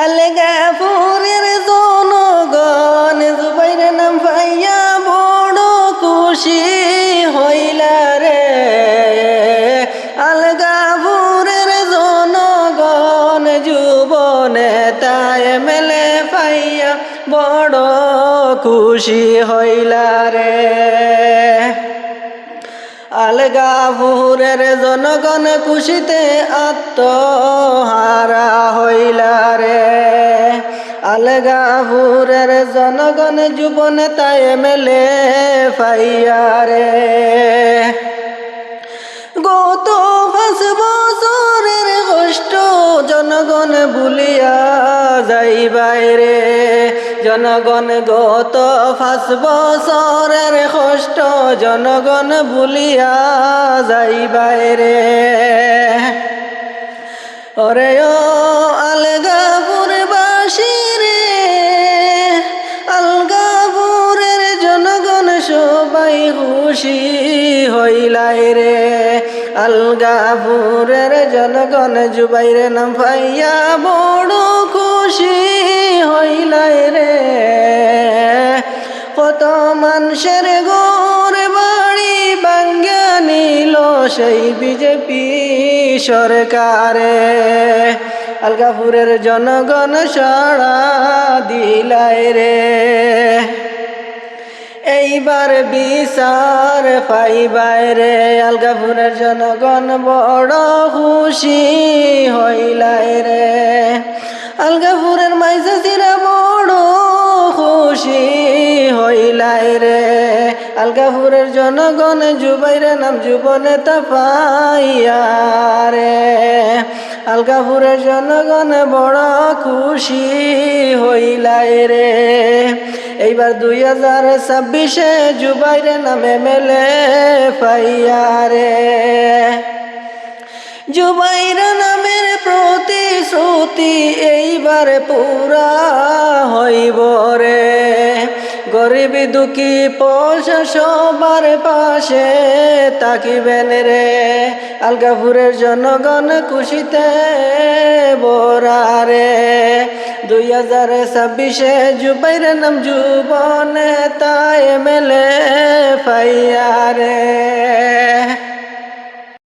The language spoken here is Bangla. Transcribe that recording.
আলগাপুরের জনগণ জুবাইর নাম পাইয়া বড় খুশি হইলা রে। আলগাপুরের জনগণ যুব নেতা এমএলএ পাইয়া বড় খুশি হইলা রে। আলগাপুরের জনগণ খুশিতে আত্মহারা হইলা রে। আলগাপুরের জনগণ যুব নেতা এমএলএ পাইয়া রে। গত 5 বছরের কষ্ট জনগণ ভুলিয়া যাইবাই রে। জনগণ গত 5 বছরের কষ্ট জনগণ ভুলিয়া যাইবাই রে। ওরে ও আলগাপুরবাসী রে, আলগাপুরের জনগণ সবাই খুশি হইলাই রে। আলগাপুরের জনগণ জুবাইর নাম পাইয়া বড় খুশি হইলাই রে। কত মানুষের ঘর বাড়ি ভাঙ্গা নিল সেই বিজেপি সরকারে। আলগাপুরের জনগণ সাড়া দিলাই রে। এইবার বিচার পাইবাই রে। আলগাপুরের জনগণ বড় খুশি হইলাই রে। আলগাপুরের মাইজাজিরা বড় খুশি হইলাই রে। আলগাপুরের জনগণ জুবাইর নাম যুব নেতা পাইয়া রে। আলগাপুরের জনগণ বড় খুশি হইলাই রে। এইবার 2026 জুবাইর নাম এমএলএ পাইয়া রে। জুবাইর নামের প্রতিশ্রুতি এইবার পুরা হইব রে। গরিব দুঃখী পয়সা সবার পাশে তাকিবেন রে। আলগাপুরের জনগণ খুশিতে ভরা রে। 2026 জুবাইর নাম যুব নেতা এমএলএ পাইয়া রে।